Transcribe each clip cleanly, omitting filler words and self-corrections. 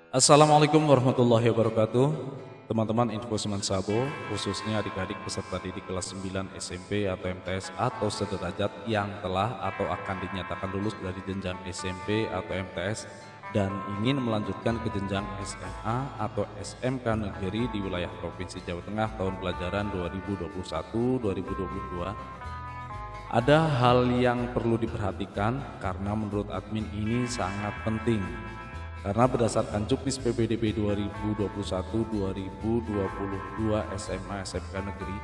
Assalamualaikum warahmatullahi wabarakatuh. Teman-teman Info Semen Sabo, khususnya adik-adik peserta didik kelas 9 SMP atau MTS atau sederajat yang telah atau akan dinyatakan lulus dari jenjang SMP atau MTS dan ingin melanjutkan ke jenjang SMA atau SMK negeri di wilayah Provinsi Jawa Tengah tahun pelajaran 2021-2022. Ada hal yang perlu diperhatikan karena menurut admin ini sangat penting. Karena berdasarkan Juknis PPDB 2021-2022 SMA SMK Negeri,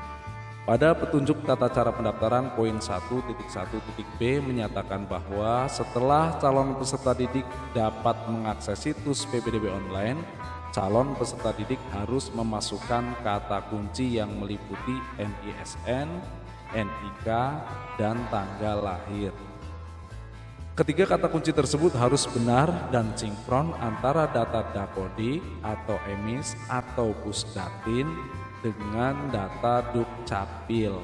pada petunjuk tata cara pendaftaran poin 1.1.b menyatakan bahwa setelah calon peserta didik dapat mengakses situs PPDB online, calon peserta didik harus memasukkan kata kunci yang meliputi NISN, NIK, dan tanggal lahir. Ketiga kata kunci tersebut harus benar dan sinkron antara data Dapodik atau EMIS atau Pusdatin dengan data Dukcapil.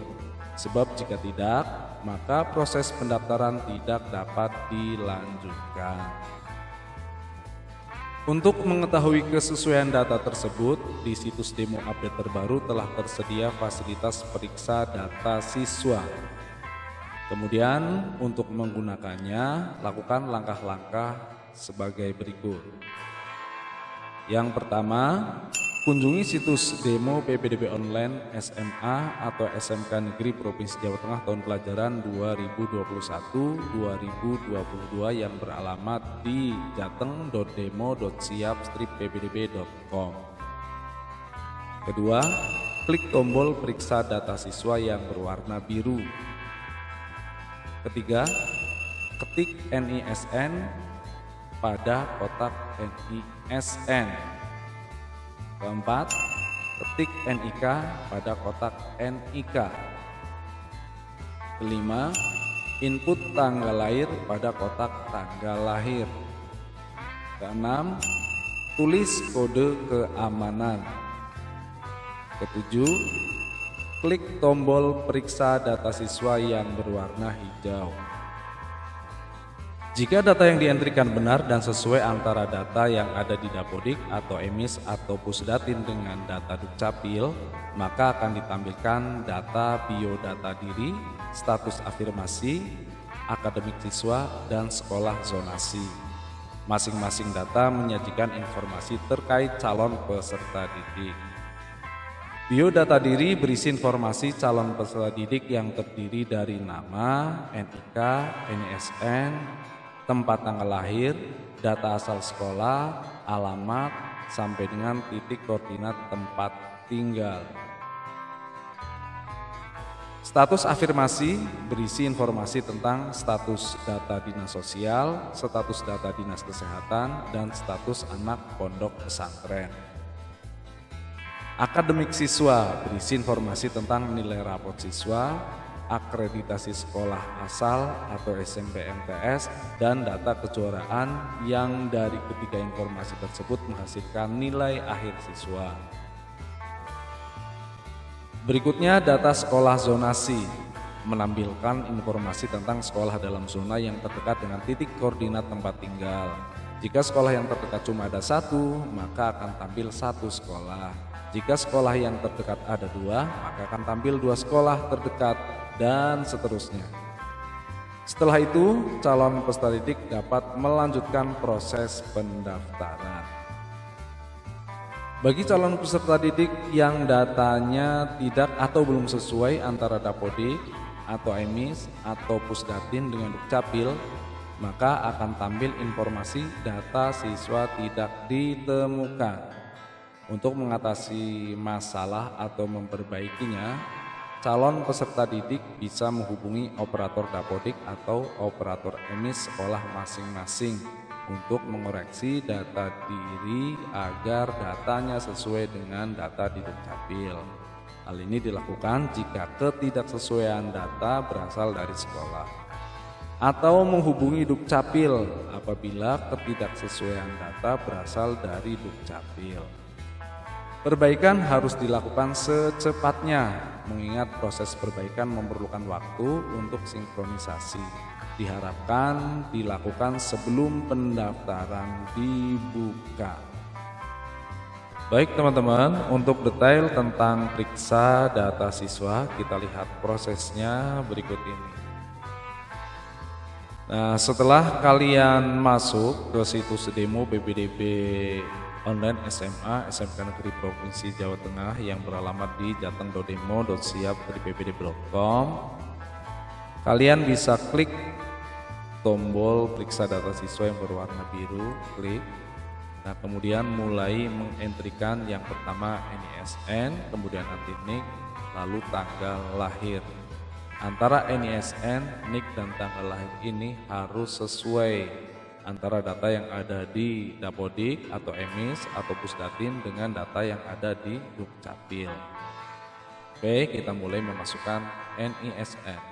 Sebab jika tidak, maka proses pendaftaran tidak dapat dilanjutkan. Untuk mengetahui kesesuaian data tersebut, di situs demo update terbaru telah tersedia fasilitas periksa data siswa. Kemudian untuk menggunakannya, lakukan langkah-langkah sebagai berikut. Yang pertama, kunjungi situs demo PPDB online SMA atau SMK Negeri Provinsi Jawa Tengah tahun pelajaran 2021-2022 yang beralamat di jateng.demo.siap-ppdb.com. Kedua, klik tombol periksa data siswa yang berwarna biru. Ketiga, ketik NISN pada kotak NISN. Keempat, ketik NIK pada kotak NIK. Kelima, input tanggal lahir pada kotak tanggal lahir. Keenam, tulis kode keamanan. Ketujuh, klik tombol periksa data siswa yang berwarna hijau. Jika data yang dientrikan benar dan sesuai antara data yang ada di Dapodik atau EMIS atau Pusdatin dengan data Dukcapil, maka akan ditampilkan data biodata diri, status afirmasi, akademik siswa, dan sekolah zonasi. Masing-masing data menyajikan informasi terkait calon peserta didik. Biodata diri berisi informasi calon peserta didik yang terdiri dari nama, NIK, NISN, tempat tanggal lahir, data asal sekolah, alamat, sampai dengan titik koordinat tempat tinggal. Status afirmasi berisi informasi tentang status data dinas sosial, status data dinas kesehatan, dan status anak pondok pesantren. Akademik siswa berisi informasi tentang nilai rapot siswa, akreditasi sekolah asal atau SMP MTS, dan data kejuaraan yang dari ketiga informasi tersebut menghasilkan nilai akhir siswa. Berikutnya data sekolah zonasi menampilkan informasi tentang sekolah dalam zona yang terdekat dengan titik koordinat tempat tinggal. Jika sekolah yang terdekat cuma ada satu, maka akan tampil satu sekolah. Jika sekolah yang terdekat ada dua, maka akan tampil dua sekolah terdekat, dan seterusnya. Setelah itu, calon peserta didik dapat melanjutkan proses pendaftaran. Bagi calon peserta didik yang datanya tidak atau belum sesuai antara Dapodik atau EMIS atau Pusdatin dengan Dukcapil, maka akan tampil informasi data siswa tidak ditemukan. Untuk mengatasi masalah atau memperbaikinya, calon peserta didik bisa menghubungi operator Dapodik atau operator EMIS sekolah masing-masing untuk mengoreksi data diri agar datanya sesuai dengan data di Dukcapil. Hal ini dilakukan jika ketidaksesuaian data berasal dari sekolah. Atau menghubungi Dukcapil apabila ketidaksesuaian data berasal dari Dukcapil. Perbaikan harus dilakukan secepatnya, mengingat proses perbaikan memerlukan waktu untuk sinkronisasi. Diharapkan dilakukan sebelum pendaftaran dibuka. Baik teman-teman, untuk detail tentang periksa data siswa, kita lihat prosesnya berikut ini. Nah, setelah kalian masuk ke situs demo PPDB online SMA SMK Negeri Provinsi Jawa Tengah yang beralamat di jateng.demo.siap.ppdb.com, kalian bisa klik tombol periksa data siswa yang berwarna biru, klik. Nah, kemudian mulai mengentrikan yang pertama NISN, kemudian nanti NIK, lalu tanggal lahir. Antara NISN, NIK, dan tanggal lahir ini harus sesuai antara data yang ada di Dapodik atau EMIS atau Pusdatin dengan data yang ada di Dukcapil. Oke, kita mulai memasukkan NISN.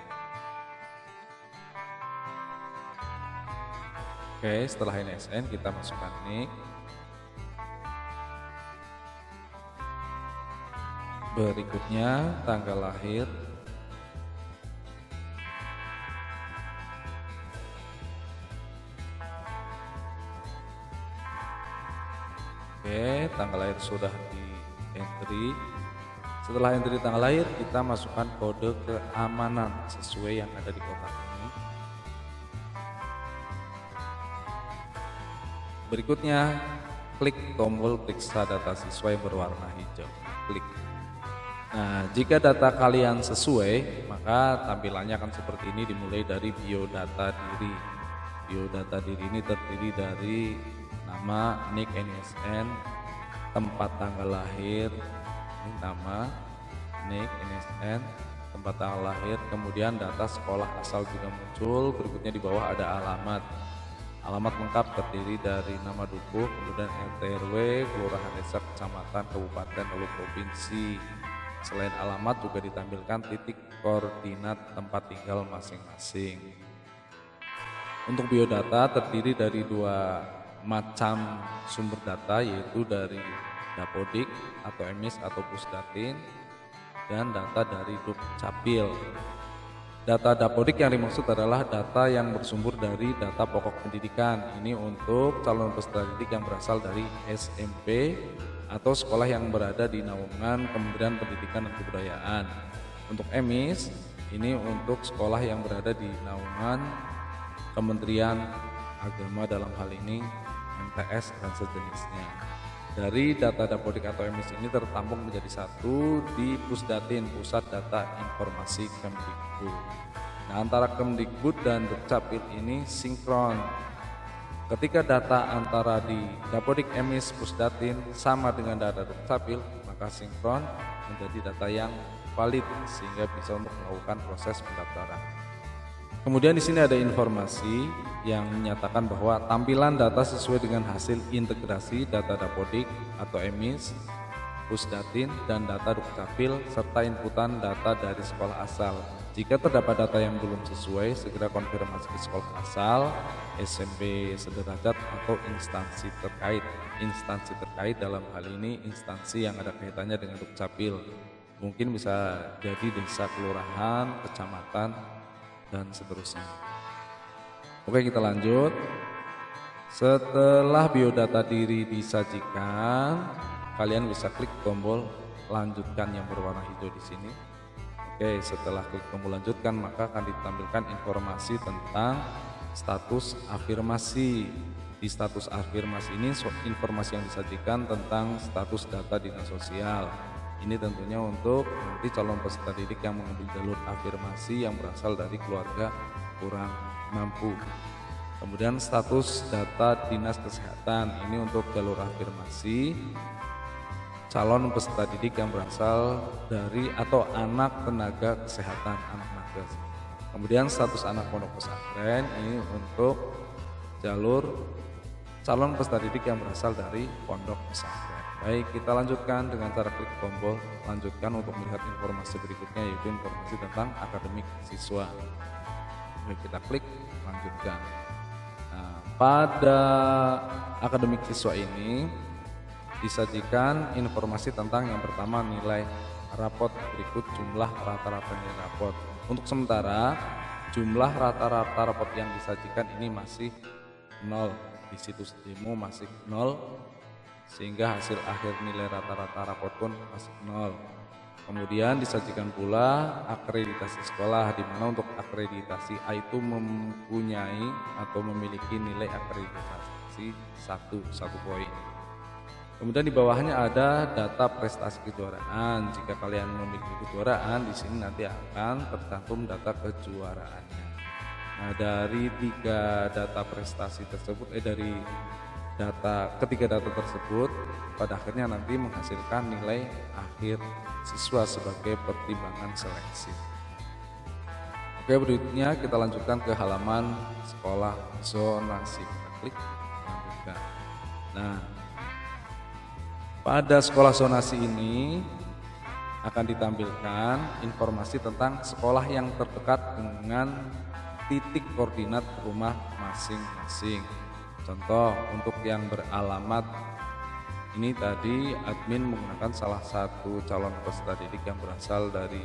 Oke, setelah NISN kita masukkan NIK. Berikutnya tanggal lahir. Oke, tanggal lahir sudah di entry. Setelah entry tanggal lahir, kita masukkan kode keamanan sesuai yang ada di kotak ini. Berikutnya, klik tombol periksa data siswa yang berwarna hijau. Klik. Nah, jika data kalian sesuai, maka tampilannya akan seperti ini, dimulai dari biodata diri. Biodata diri ini terdiri dari nama, NIK, NISN, tempat tanggal lahir, ini nama, NIK, NISN, tempat tanggal lahir, kemudian data sekolah asal juga muncul. Berikutnya di bawah ada alamat. Alamat lengkap terdiri dari nama dukuh, kemudian RT RW, kelurahan, desa, kecamatan, kabupaten, lalu provinsi. Selain alamat juga ditampilkan titik koordinat tempat tinggal masing-masing. Untuk biodata terdiri dari dua macam sumber data, yaitu dari Dapodik atau EMIS atau Pusdatin, dan data dari Dukcapil. Data Dapodik yang dimaksud adalah data yang bersumber dari data pokok pendidikan. Ini untuk calon peserta didik yang berasal dari SMP atau sekolah yang berada di naungan Kementerian Pendidikan dan Kebudayaan. Untuk EMIS, ini untuk sekolah yang berada di naungan Kementerian Agama, dalam hal ini MTS dan sejenisnya. Dari data Dapodik atau EMIS ini tertampung menjadi satu di Pusdatin, Pusat Data Informasi Kemdikbud. Nah, antara Kemdikbud dan Dukcapil ini sinkron. Ketika data antara di Dapodik, EMIS, Pusdatin sama dengan data Dukcapil, maka sinkron menjadi data yang valid sehingga bisa untuk melakukan proses pendaftaran. Kemudian di sini ada informasi yang menyatakan bahwa tampilan data sesuai dengan hasil integrasi data Dapodik atau EMIS, Pusdatin, dan data Dukcapil serta inputan data dari sekolah asal. Jika terdapat data yang belum sesuai, segera konfirmasi ke sekolah asal, SMP sederajat atau instansi terkait. Instansi terkait dalam hal ini instansi yang ada kaitannya dengan Dukcapil. Mungkin bisa jadi desa, kelurahan, kecamatan, dan seterusnya. Oke, kita lanjut. Setelah biodata diri disajikan, kalian bisa klik tombol lanjutkan yang berwarna hijau di sini. Oke, setelah klik tombol lanjutkan, maka akan ditampilkan informasi tentang status afirmasi. Di status afirmasi ini informasi yang disajikan tentang status data dinas sosial. Ini tentunya untuk nanti calon peserta didik yang mengambil jalur afirmasi yang berasal dari keluarga kurang mampu. Kemudian status data dinas kesehatan, ini untuk jalur afirmasi calon peserta didik yang berasal dari atau anak tenaga kesehatan, anak nakes. Kemudian status anak pondok pesantren, ini untuk jalur calon peserta didik yang berasal dari pondok pesantren. Baik, kita lanjutkan dengan cara klik tombol lanjutkan untuk melihat informasi berikutnya, yaitu informasi tentang akademik siswa. Baik, kita klik lanjutkan. Nah, pada akademik siswa ini disajikan informasi tentang yang pertama nilai rapot, berikut jumlah rata-rata nilai rapot. Untuk sementara jumlah rata-rata rapot yang disajikan ini masih 0, di situs demo masih 0. sehingga hasil akhir nilai rata-rata rapor pun masih 0. Kemudian disajikan pula akreditasi sekolah, di mana untuk akreditasi A itu mempunyai atau memiliki nilai akreditasi 1 poin. Kemudian di bawahnya ada data prestasi kejuaraan. Jika kalian memiliki kejuaraan, di sini nanti akan tercantum data kejuaraannya. Nah, dari ketiga data tersebut pada akhirnya nanti menghasilkan nilai akhir siswa sebagai pertimbangan seleksi. Oke, berikutnya kita lanjutkan ke halaman sekolah zonasi. Kita klik lanjutkan. Nah, pada sekolah zonasi ini akan ditampilkan informasi tentang sekolah yang terdekat dengan titik koordinat rumah masing-masing. Contoh, untuk yang beralamat ini tadi admin menggunakan salah satu calon peserta didik yang berasal dari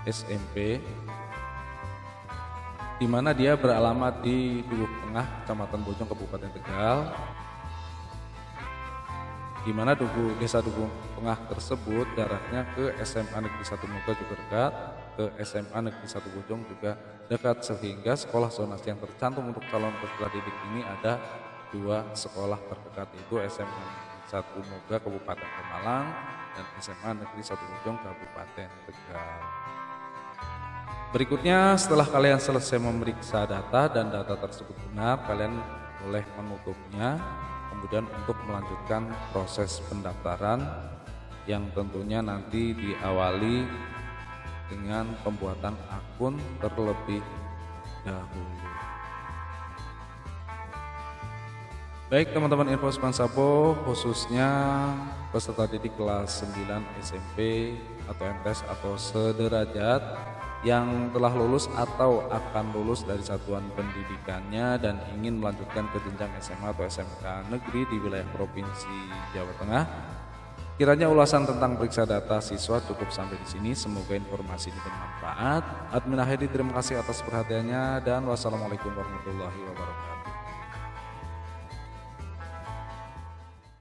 SMP, di mana dia beralamat di Dukuh Tengah, Kecamatan Bojong, Kabupaten Tegal, di mana desa Dukuh Tengah tersebut jaraknya ke SMA Negeri 1 Moga juga dekat, ke SMA Negeri 1 Bojong juga dekat, sehingga sekolah zonasi yang tercantum untuk calon peserta didik ini ada 2 sekolah terdekat, yaitu SMA Negeri 1 Moga Kabupaten Pemalang dan SMA Negeri 1 Bojong Kabupaten Tegal. Berikutnya, setelah kalian selesai memeriksa data dan data tersebut benar, kalian boleh menutupnya. Kemudian untuk melanjutkan proses pendaftaran yang tentunya nanti diawali dengan pembuatan akun terlebih dahulu. Baik teman-teman Info Spansabo, khususnya peserta didik kelas 9 SMP atau MTs atau sederajat yang telah lulus atau akan lulus dari satuan pendidikannya dan ingin melanjutkan ke jenjang SMA atau SMK negeri di wilayah Provinsi Jawa Tengah. Kiranya ulasan tentang periksa data siswa cukup sampai di sini. Semoga informasi ini bermanfaat. Admin Ahedi terima kasih atas perhatiannya dan wassalamualaikum warahmatullahi wabarakatuh.